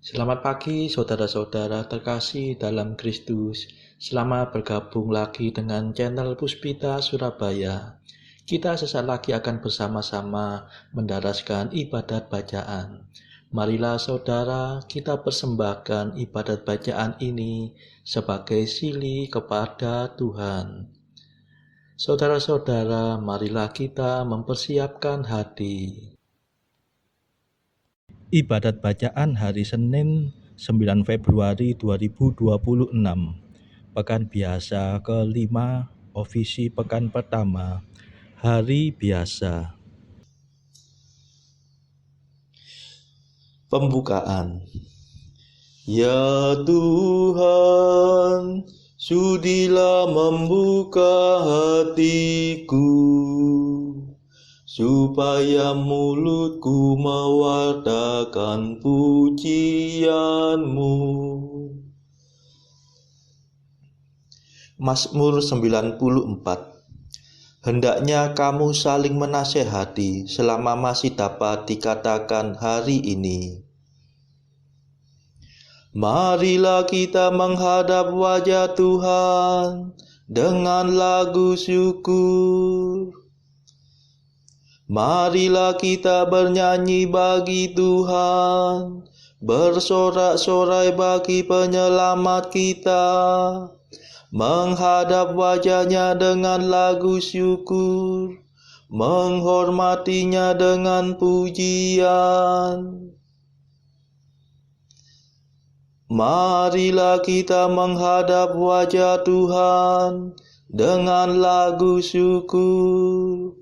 Selamat pagi saudara-saudara terkasih dalam Kristus. Selamat bergabung lagi dengan channel Puspita Surabaya. Kita sesaat lagi akan bersama-sama mendaraskan ibadat bacaan. Marilah saudara, kita persembahkan ibadat bacaan ini sebagai sili kepada Tuhan. Saudara-saudara, marilah kita mempersiapkan hati. Ibadat bacaan hari Senin 9 Februari 2026, Pekan Biasa ke-5, Ofisi Pekan Pertama, Hari Biasa. Pembukaan. Ya Tuhan, sudilah membuka hatiku, supaya mulutku mewartakan pujian-Mu. Mazmur 94. Hendaknya kamu saling menasehati selama masih dapat dikatakan hari ini. Marilah kita menghadap wajah Tuhan dengan lagu syukur. Marilah kita bernyanyi bagi Tuhan, bersorak-sorai bagi penyelamat kita, menghadap wajah-Nya dengan lagu syukur, menghormatinya dengan pujian. Marilah kita menghadap wajah Tuhan dengan lagu syukur.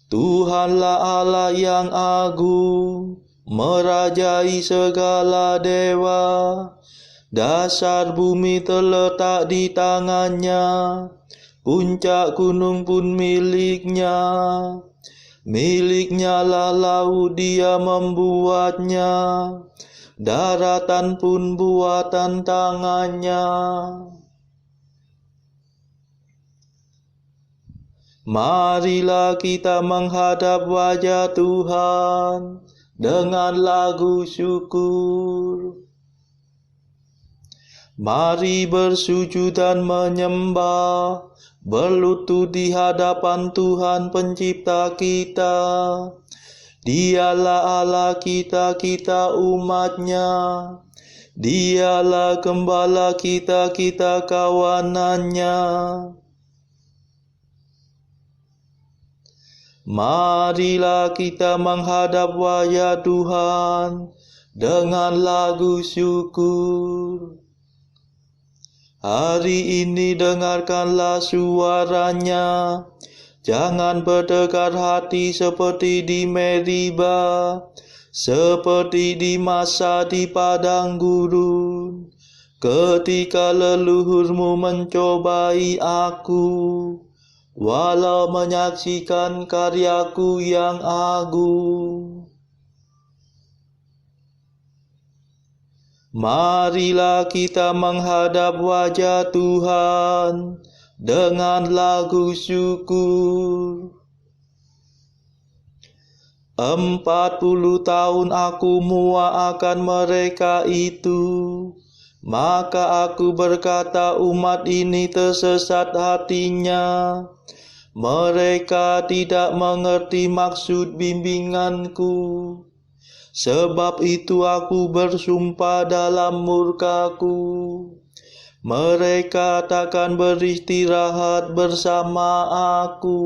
Tuhanlah Allah yang agung, merajai segala dewa. Dasar bumi terletak di tangan-Nya, puncak gunung pun milik-Nya. Milik-Nya lah laut, Dia membuatnya, daratan pun buatan tangan-Nya. Marilah kita menghadap wajah Tuhan dengan lagu syukur. Mari bersujud dan menyembah, berlutut di hadapan Tuhan Pencipta kita. Dialah Allah kita, kita umat-Nya. Dialah Gembala kita, kita kawanan-Nya. Marilah kita menghadap wajah Tuhan dengan lagu syukur. Hari ini dengarkanlah suara-Nya. Jangan berdegar hati seperti di Meriba, seperti di masa di padang gurun, ketika leluhurmu mencobai aku, walau menyaksikan karyaku yang agung. Marilah kita menghadap wajah Tuhan dengan lagu syukur. 40 tahun aku muakkan mereka itu, maka aku berkata umat ini tersesat hatinya. Mereka tidak mengerti maksud bimbinganku. Sebab itu aku bersumpah dalam murkaku, mereka takkan beristirahat bersama aku.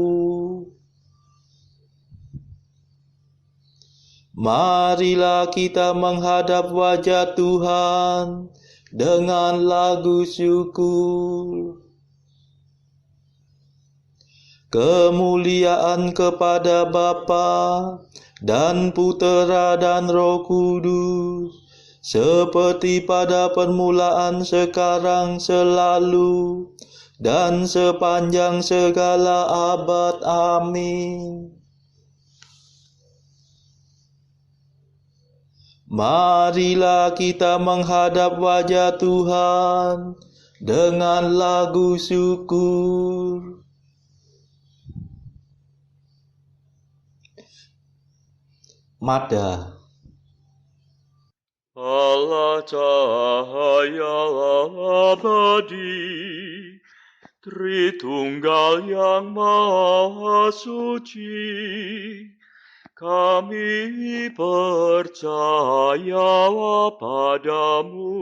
Marilah kita menghadap wajah Tuhan dengan lagu syukur. Kemuliaan kepada Bapa dan Putera dan Roh Kudus, seperti pada permulaan, sekarang, selalu, dan sepanjang segala abad. Amin. Marilah kita menghadap wajah Tuhan dengan lagu syukur. Mada. Allah cahaya abadi, Tritunggal yang Maha Suci, kami percaya padamu.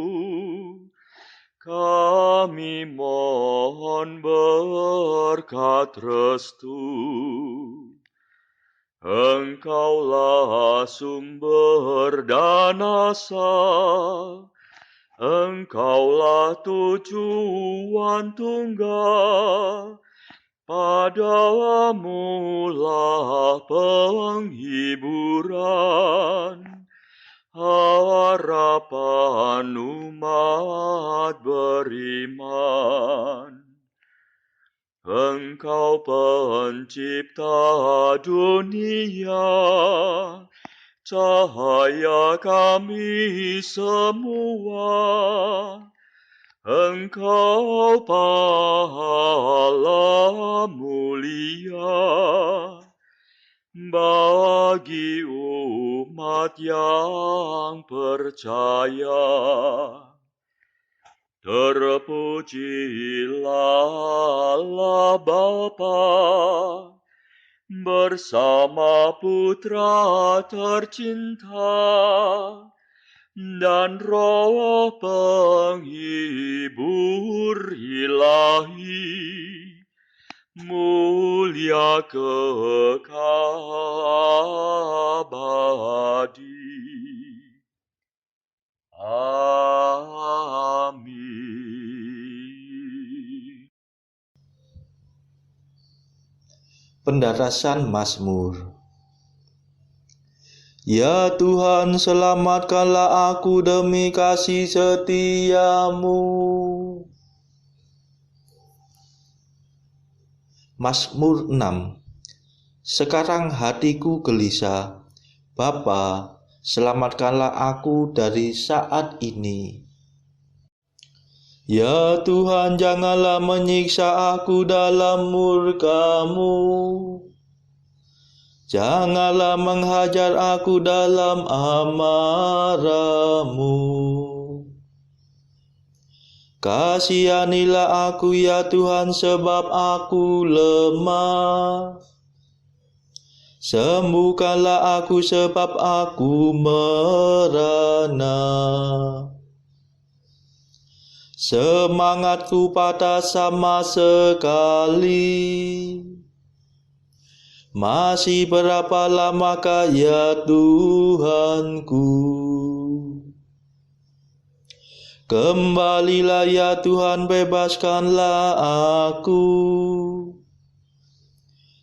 Kami mohon berkat restu. Engkaulah sumber dan asa, Engkaulah tujuan tunggal, padamulah penghiburan, harapan umat beriman. Engkau pencipta dunia, cahaya kami semua. Engkau pahala mulia bagi umat yang percaya. Terpujilah Allah Bapa bersama Putra tercinta dan Roh penghibur ilahi, mulia kekal abadi. Amin. Pendarasan Mazmur. Ya Tuhan, selamatkanlah aku demi kasih setiamu. Mazmur 6. Sekarang hatiku gelisah, Bapa, selamatkanlah aku dari saat ini. Ya Tuhan, janganlah menyiksa aku dalam murka-Mu. Janganlah menghajar aku dalam amarah-Mu. Kasihanilah aku ya Tuhan, sebab aku lemah. Sembuhkanlah aku sebab aku merana. Semangatku patah sama sekali. Masih berapa lamakah ya Tuhanku? Kembalilah ya Tuhan, bebaskanlah aku.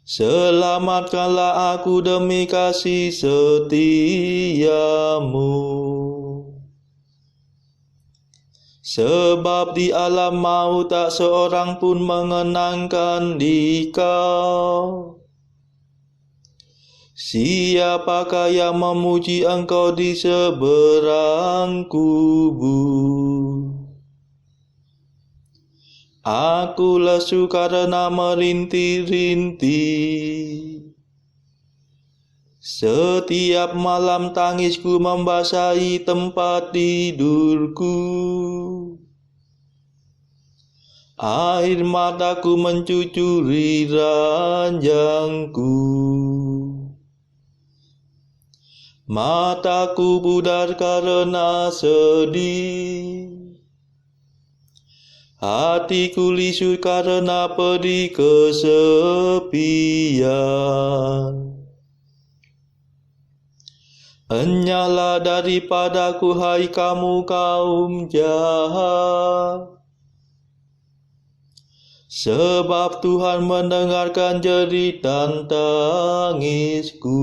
Selamatkanlah aku demi kasih setiamu. Sebab di alam maut tak seorang pun mengenangkan Dikau. Siapakah yang memuji Engkau di seberang kubur? Aku lesu karena merintih-rintih. Setiap malam tangisku membasahi tempat tidurku. Air mataku mencucuri ranjangku. Mataku pudar karena sedih. Hatiku lisu karena pedih kesepian. Enyahlah daripadaku, hai kamu kaum jahat. Sebab Tuhan mendengarkan jerit dan tangisku.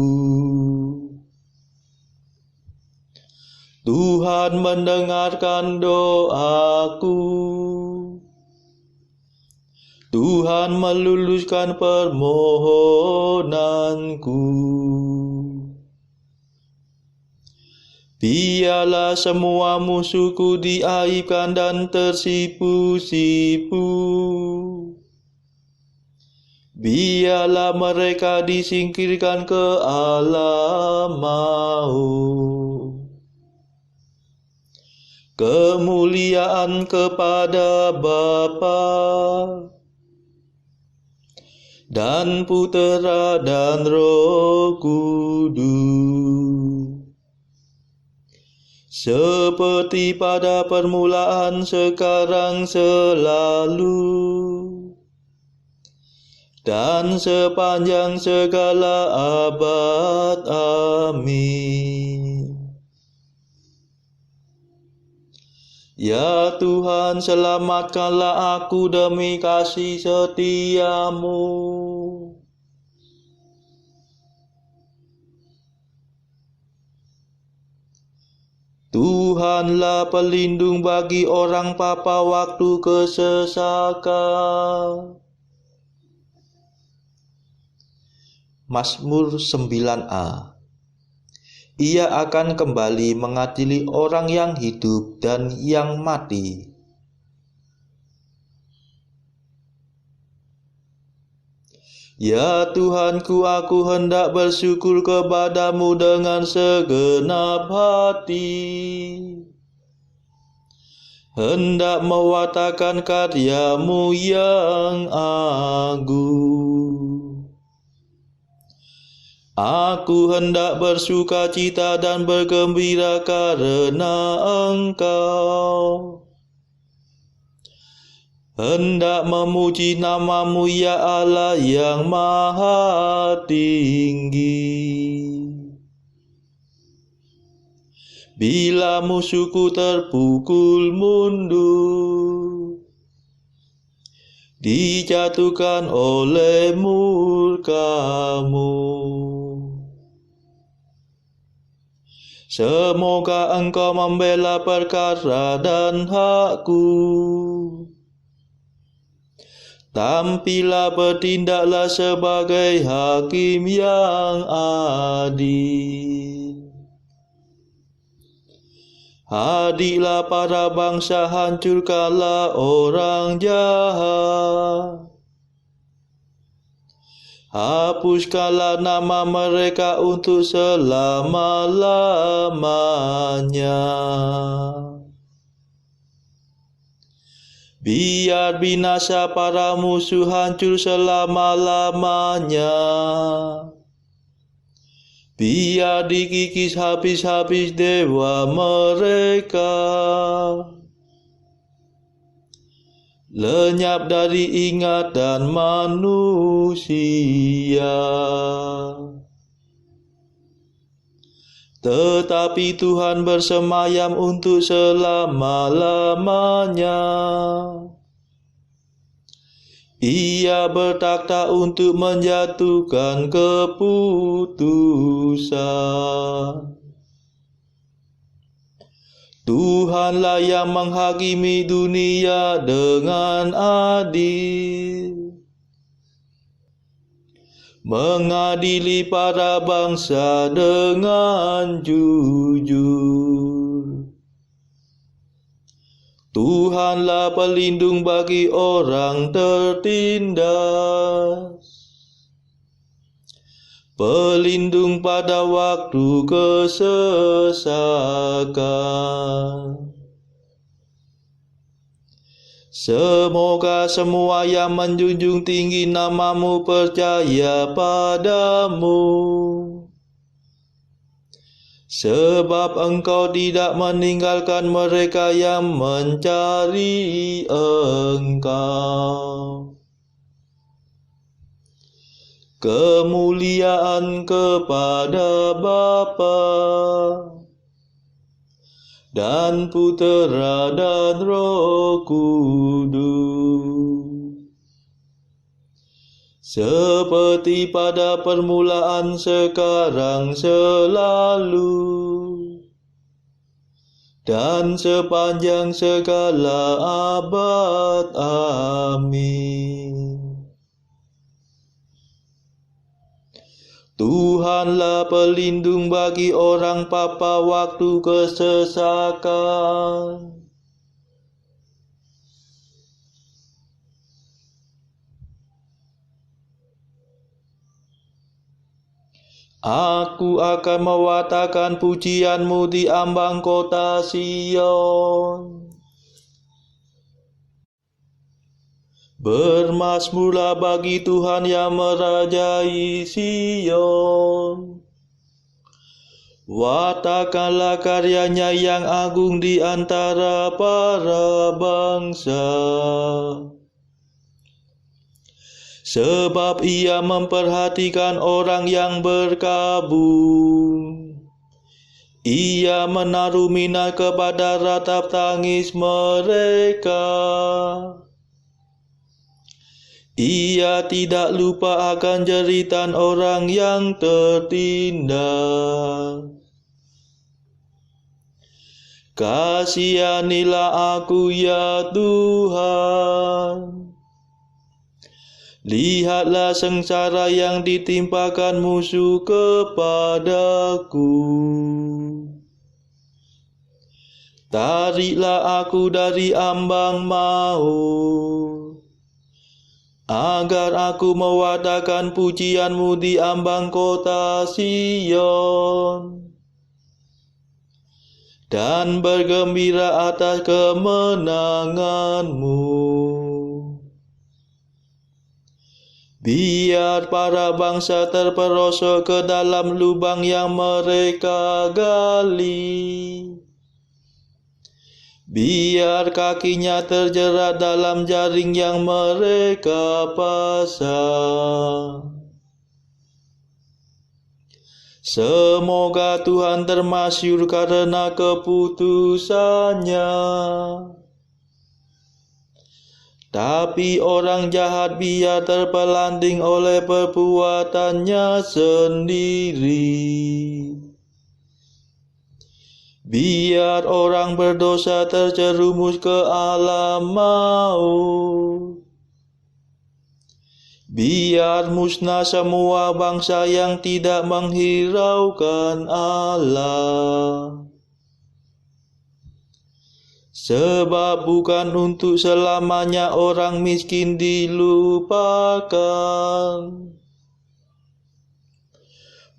Tuhan mendengarkan doaku. Tuhan meluluskan permohonanku. Biarlah semua musuhku diaibkan dan tersipu-sipu. Biarlah mereka disingkirkan ke alam maut. Kemuliaan kepada Bapa dan Putera dan Roh Kudus, seperti pada permulaan, sekarang, selalu, dan sepanjang segala abad. Amin. Ya Tuhan, selamatkanlah aku demi kasih setiamu. Tuhanlah pelindung bagi orang papa waktu kesesakan. Mazmur 9a. Ia akan kembali mengadili orang yang hidup dan yang mati. Ya Tuhanku, aku hendak bersyukur kepadamu dengan segenap hati, hendak mewartakan karyamu yang agung. Aku hendak bersuka cita dan bergembira karena Engkau, hendak memuji namamu ya Allah yang maha tinggi. Bila musuhku terpukul mundur, dijatuhkan oleh murka-Mu, semoga Engkau membela perkara dan hakku. Tampillah, bertindaklah sebagai hakim yang adil. Hadiklah para bangsa, hancurkanlah orang jahat. Hapuskanlah nama mereka untuk selama-lamanya. Biar binasa para musuh, hancur selama-lamanya. Biar dikikis habis-habis dewa mereka, lenyap dari ingatan manusia. Tetapi Tuhan bersemayam untuk selama-lamanya. Ia bertakhta untuk menjatuhkan keputusan. Tuhanlah yang menghakimi dunia dengan adil, mengadili para bangsa dengan jujur. Tuhanlah pelindung bagi orang tertindas, pelindung pada waktu kesesakan. Semoga semua yang menjunjung tinggi namamu percaya padamu, sebab Engkau tidak meninggalkan mereka yang mencari Engkau. Kemuliaan kepada Bapa dan Putera dan Roh Kudus, seperti pada permulaan, sekarang, selalu, dan sepanjang segala abad. Amin. Tuhanlah pelindung bagi orang papa waktu kesesakan. Aku akan mewartakan pujian-Mu di ambang kota Sion. Bermazmurlah bagi Tuhan yang merajai Sion. Wartakanlah karyanya yang agung di antara para bangsa. Sebab Ia memperhatikan orang yang berkabung. Ia menaruh minat kepada ratap tangis mereka. Ia tidak lupa akan jeritan orang yang tertindas. Kasihanilah aku ya Tuhan. Lihatlah sengsara yang ditimpakan musuh kepadaku. Tariklah aku dari ambang maut, agar aku mewartakan pujian-Mu di ambang kota Sion, dan bergembira atas kemenangan-Mu. Biar para bangsa terperosok ke dalam lubang yang mereka gali. Biar kakinya terjerat dalam jaring yang mereka pasang. Semoga Tuhan termasyur karena keputusannya. Tapi orang jahat biar terpelanting oleh perbuatannya sendiri. Biar orang berdosa terjerumus ke alam maut. Biar musnah semua bangsa yang tidak menghiraukan Allah. Sebab bukan untuk selamanya orang miskin dilupakan.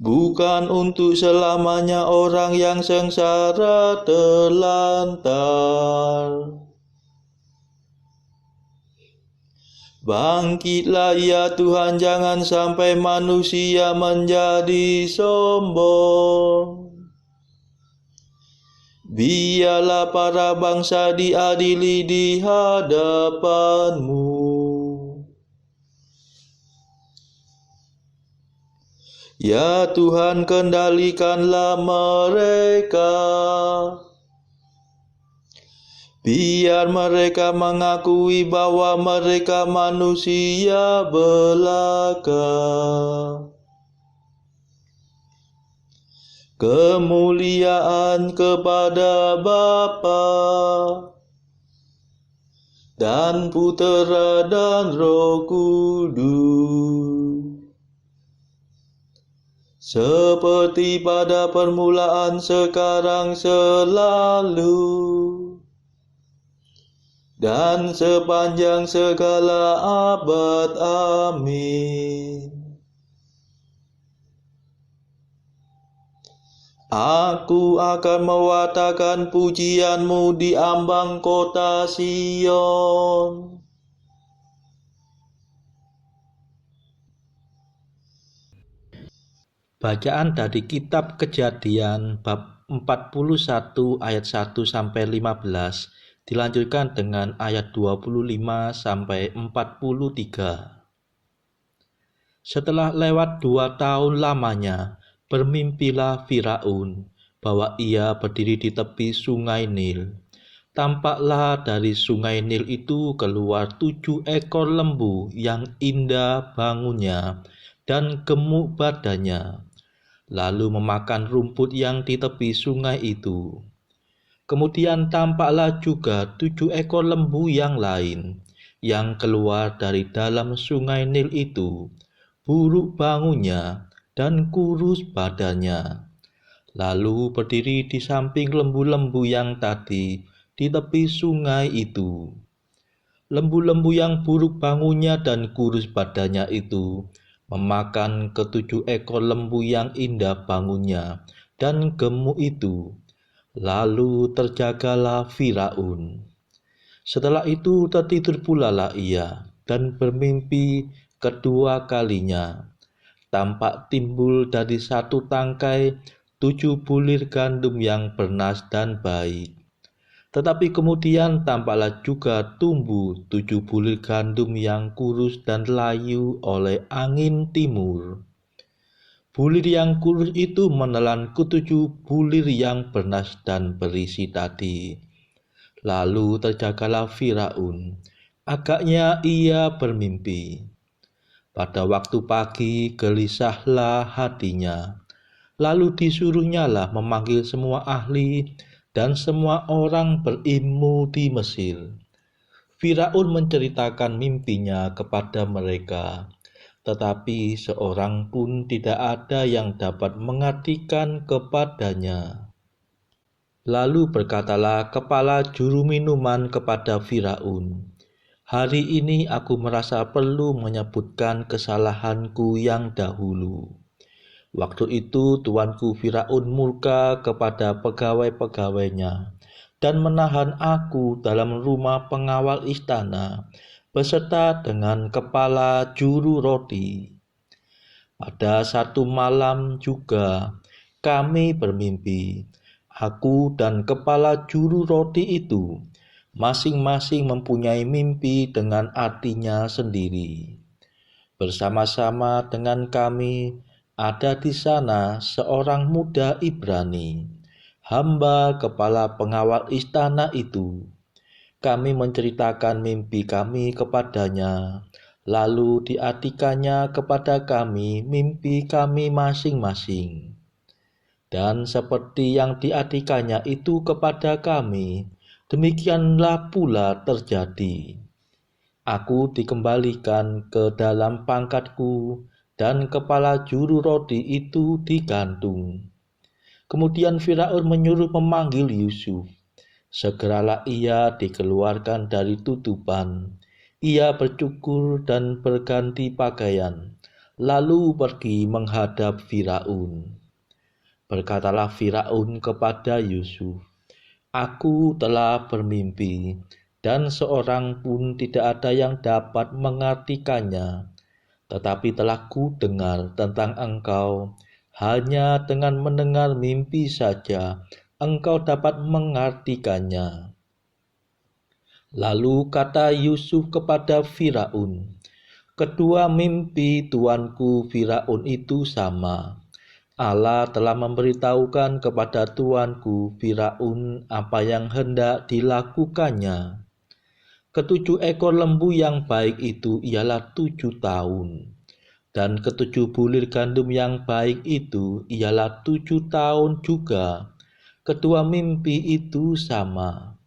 Bukan untuk selamanya orang yang sengsara terlantar. Bangkitlah ya Tuhan, jangan sampai manusia menjadi sombong. Biarlah para bangsa diadili di hadapan-Mu. Ya Tuhan, kendalikanlah mereka. Biar mereka mengakui bahwa mereka manusia belaka. Kemuliaan kepada Bapa dan Putera dan Roh Kudus, seperti pada permulaan, sekarang, selalu, dan sepanjang segala abad. Amin. Aku akan mewartakan pujian-Mu di ambang kota Sion. Bacaan dari kitab Kejadian bab 41 ayat 1 sampai 15 dilanjutkan dengan ayat 25 sampai 43. Setelah lewat 2 tahun lamanya, bermimpilah Firaun bahwa ia berdiri di tepi sungai Nil. Tampaklah dari sungai Nil itu keluar 7 ekor lembu yang indah bangunnya dan gemuk badannya, lalu memakan rumput yang di tepi sungai itu. Kemudian tampaklah juga 7 ekor lembu yang lain yang keluar dari dalam sungai Nil itu, buruk bangunnya dan kurus badannya, lalu berdiri di samping lembu-lembu yang tadi di tepi sungai itu. Lembu-lembu yang buruk bangunnya dan kurus badannya itu memakan ketujuh ekor lembu yang indah bangunnya dan gemuk itu. Lalu terjagalah Firaun. Setelah itu tertidur pula lah ia dan bermimpi kedua kalinya. Tampak timbul dari satu tangkai 7 bulir gandum yang bernas dan baik. Tetapi kemudian tampaklah juga tumbuh 7 bulir gandum yang kurus dan layu oleh angin timur. Bulir yang kurus itu menelan ke-7 bulir yang bernas dan berisi tadi. Lalu terjagalah Firaun. Agaknya ia bermimpi. Pada waktu pagi gelisahlah hatinya. Lalu disuruhnyalah memanggil semua ahli dan semua orang berilmu di Mesir. Firaun menceritakan mimpinya kepada mereka, tetapi seorang pun tidak ada yang dapat mengartikan kepadanya. Lalu berkatalah kepala juru minuman kepada Firaun, "Hari ini aku merasa perlu menyebutkan kesalahanku yang dahulu. Waktu itu tuanku Firaun murka kepada pegawai-pegawainya dan menahan aku dalam rumah pengawal istana beserta dengan kepala juru roti. Pada satu malam juga kami bermimpi. Aku dan kepala juru roti itu masing-masing mempunyai mimpi dengan artinya sendiri. Bersama-sama dengan kami ada di sana seorang muda Ibrani, hamba kepala pengawal istana itu. Kami menceritakan mimpi kami kepadanya, lalu diartikannya kepada kami mimpi kami masing-masing. Dan seperti yang diartikannya itu kepada kami, demikianlah pula terjadi. Aku dikembalikan ke dalam pangkatku dan kepala juru roti itu digantung." Kemudian Firaun menyuruh memanggil Yusuf. Segeralah ia dikeluarkan dari tutupan. Ia bercukur dan berganti pakaian, lalu pergi menghadap Firaun. Berkatalah Firaun kepada Yusuf, "Aku telah bermimpi, dan seorang pun tidak ada yang dapat mengartikannya. Tetapi telah kudengar tentang engkau, hanya dengan mendengar mimpi saja engkau dapat mengartikannya." Lalu kata Yusuf kepada Firaun, "Kedua mimpi tuanku Firaun itu sama. Allah telah memberitahukan kepada tuanku Firaun apa yang hendak dilakukannya. Ke-7 ekor lembu yang baik itu ialah 7 tahun, dan ke-7 bulir gandum yang baik itu ialah 7 tahun juga. Kedua mimpi itu sama.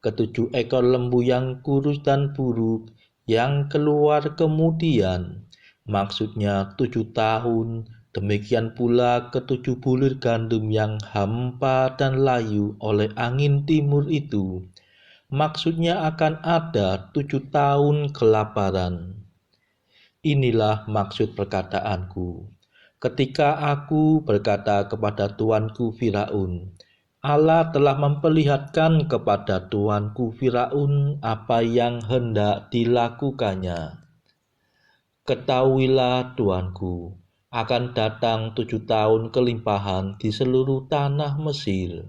Ke-7 ekor lembu yang kurus dan buruk yang keluar kemudian, maksudnya 7 tahun, demikian pula ke-7 bulir gandum yang hampa dan layu oleh angin timur itu, maksudnya akan ada 7 tahun kelaparan. Inilah maksud perkataanku. Ketika aku berkata kepada tuanku Firaun, Allah telah memperlihatkan kepada tuanku Firaun apa yang hendak dilakukannya. Ketahuilah tuanku, akan datang 7 tahun kelimpahan di seluruh tanah Mesir.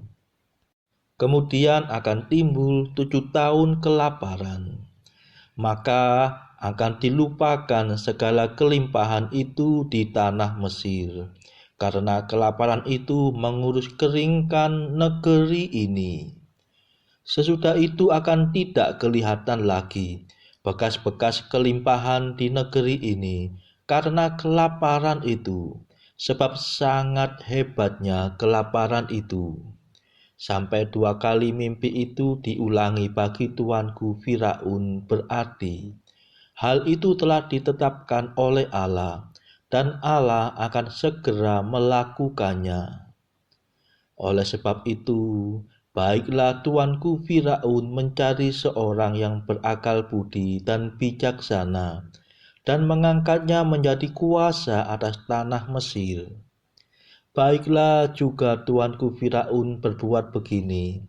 Kemudian akan timbul 7 tahun kelaparan. Maka akan dilupakan segala kelimpahan itu di tanah Mesir, karena kelaparan itu mengurus keringkan negeri ini. Sesudah itu akan tidak kelihatan lagi bekas-bekas kelimpahan di negeri ini, karena kelaparan itu, sebab sangat hebatnya kelaparan itu. Sampai 2 kali mimpi itu diulangi bagi tuanku Firaun, berarti hal itu telah ditetapkan oleh Allah, dan Allah akan segera melakukannya. Oleh sebab itu, baiklah tuanku Firaun mencari seorang yang berakal budi dan bijaksana, dan mengangkatnya menjadi kuasa atas tanah Mesir. Baiklah juga tuanku Firaun berbuat begini,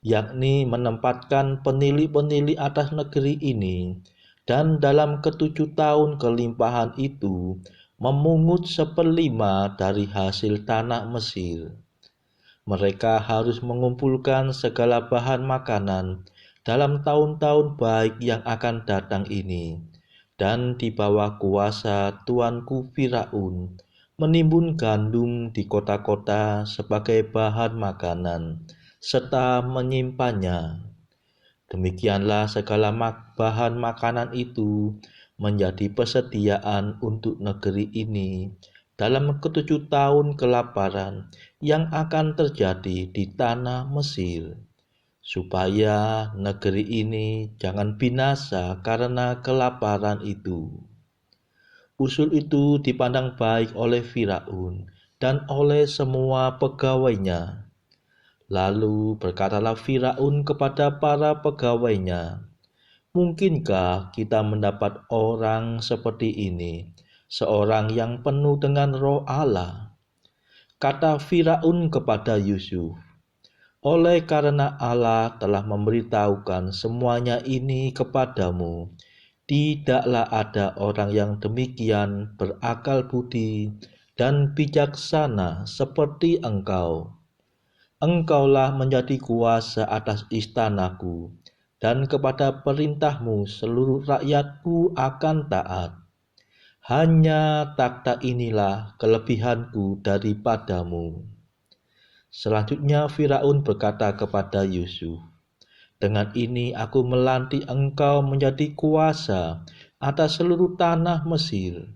yakni menempatkan penilih-penilih atas negeri ini, dan dalam ke-7 tahun kelimpahan itu memungut 1/5 dari hasil tanah Mesir. Mereka harus mengumpulkan segala bahan makanan dalam tahun-tahun baik yang akan datang ini, dan di bawah kuasa tuanku Firaun menimbun gandum di kota-kota sebagai bahan makanan, serta menyimpannya. Demikianlah segala bahan makanan itu menjadi persediaan untuk negeri ini dalam ke-7 tahun kelaparan yang akan terjadi di tanah Mesir, supaya negeri ini jangan binasa karena kelaparan itu. Usul itu dipandang baik oleh Firaun dan oleh semua pegawainya. Lalu berkatalah Firaun kepada para pegawainya, "Mungkinkah kita mendapat orang seperti ini, seorang yang penuh dengan roh Allah?" Kata Firaun kepada Yusuf, "Oleh karena Allah telah memberitahukan semuanya ini kepadamu, tidaklah ada orang yang demikian berakal budi dan bijaksana seperti engkau. Engkaulah menjadi kuasa atas istanaku, dan kepada perintahmu seluruh rakyatku akan taat. Hanya takhta inilah kelebihanku daripadamu." Selanjutnya Firaun berkata kepada Yusuf, "Dengan ini aku melantik engkau menjadi kuasa atas seluruh tanah Mesir."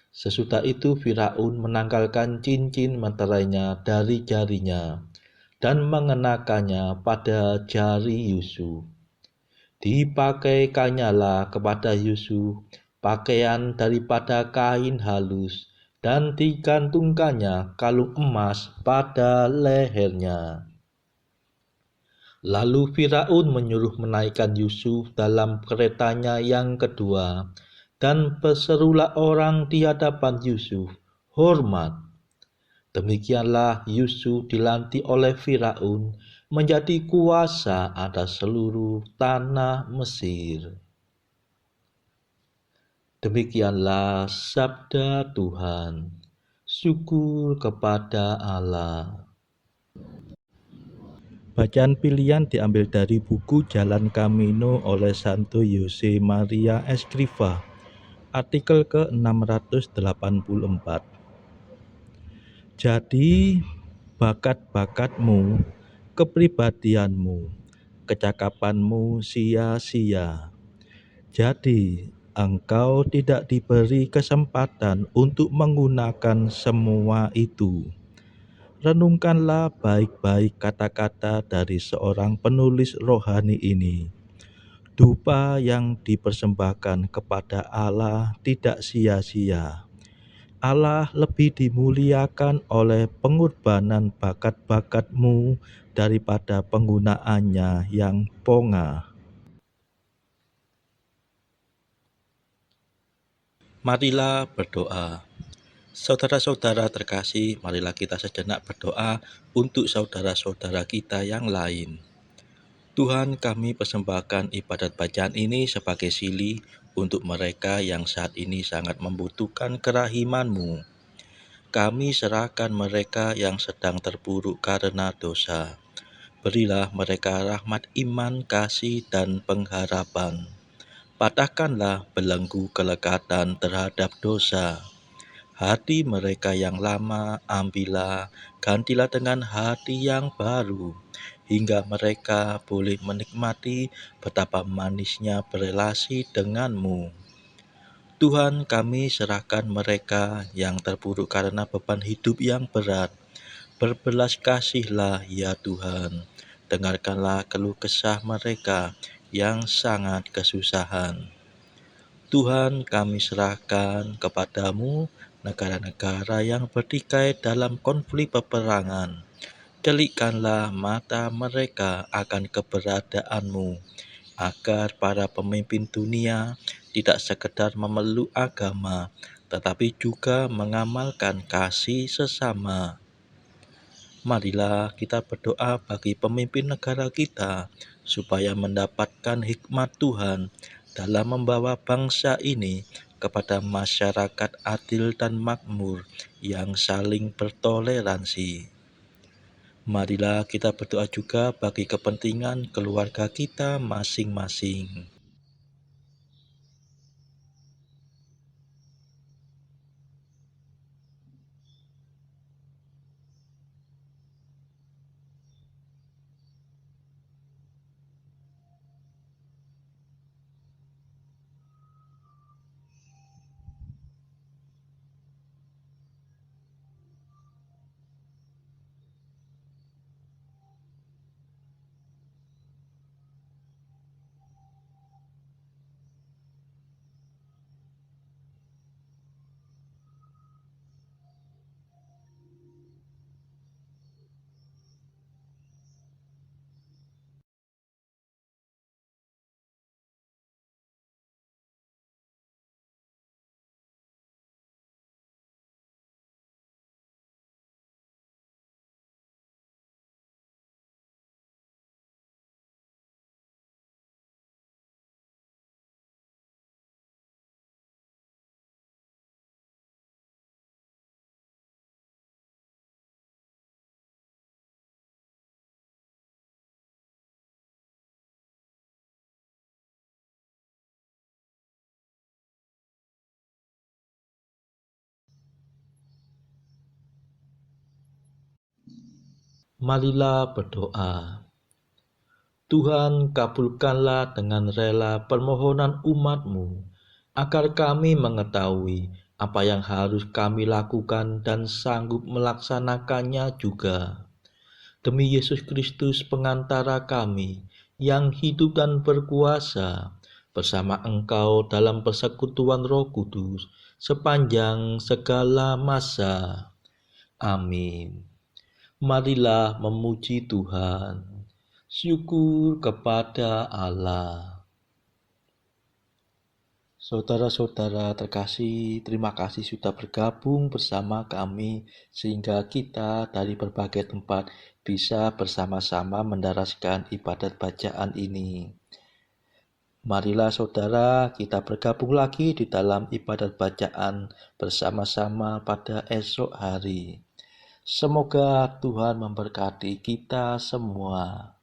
Sesudah itu Firaun menanggalkan cincin meterainya dari jarinya dan mengenakannya pada jari Yusuf. Dipakai-kanyalah kepada Yusuf pakaian daripada kain halus, dan digantungkannya kalung emas pada lehernya. Lalu Firaun menyuruh menaikkan Yusuf dalam keretanya yang kedua, dan berserulah orang di hadapan Yusuf, "Hormat!" Demikianlah Yusuf dilantik oleh Firaun menjadi kuasa atas seluruh tanah Mesir. Demikianlah sabda Tuhan. Syukur kepada Allah. Bacaan pilihan diambil dari buku Jalan Camino oleh Santo Jose Maria Escrivá, artikel ke-684. Jadi, bakat-bakatmu, kepribadianmu, kecakapanmu sia-sia. Jadi, engkau tidak diberi kesempatan untuk menggunakan semua itu. Renungkanlah baik-baik kata-kata dari seorang penulis rohani ini. Dupa yang dipersembahkan kepada Allah tidak sia-sia. Allah lebih dimuliakan oleh pengorbanan bakat-bakatmu daripada penggunaannya yang pongah. Marilah berdoa. Saudara-saudara terkasih, marilah kita sejenak berdoa untuk saudara-saudara kita yang lain. Tuhan, kami persembahkan ibadat bacaan ini sebagai sili untuk mereka yang saat ini sangat membutuhkan kerahiman-Mu. Kami serahkan mereka yang sedang terpuruk karena dosa. Berilah mereka rahmat iman, kasih, dan pengharapan. Patahkanlah belenggu kelekatan terhadap dosa. Hati mereka yang lama ambillah, gantilah dengan hati yang baru, hingga mereka boleh menikmati betapa manisnya berelasi denganmu. Tuhan, kami serahkan mereka yang terpuruk karena beban hidup yang berat. Berbelas kasihlah ya Tuhan, dengarkanlah keluh kesah mereka yang sangat kesusahan. Tuhan, kami serahkan kepadamu negara-negara yang bertikai dalam konflik peperangan. Celikkanlah mata mereka akan keberadaan-Mu, agar para pemimpin dunia tidak sekedar memeluk agama, tetapi juga mengamalkan kasih sesama. Marilah kita berdoa bagi pemimpin negara kita, supaya mendapatkan hikmat Tuhan dalam membawa bangsa ini kepada masyarakat adil dan makmur yang saling bertoleransi. Marilah kita berdoa juga bagi kepentingan keluarga kita masing-masing. Marilah berdoa. Tuhan, kabulkanlah dengan rela permohonan umat-Mu, agar kami mengetahui apa yang harus kami lakukan dan sanggup melaksanakannya juga. Demi Yesus Kristus pengantara kami, yang hidup dan berkuasa, bersama Engkau dalam persekutuan Roh Kudus, sepanjang segala masa. Amin. Marilah memuji Tuhan. Syukur kepada Allah. Saudara-saudara terkasih, terima kasih sudah bergabung bersama kami sehingga kita dari berbagai tempat bisa bersama-sama mendaraskan ibadat bacaan ini. Marilah saudara kita bergabung lagi di dalam ibadat bacaan bersama-sama pada esok hari. Semoga Tuhan memberkati kita semua.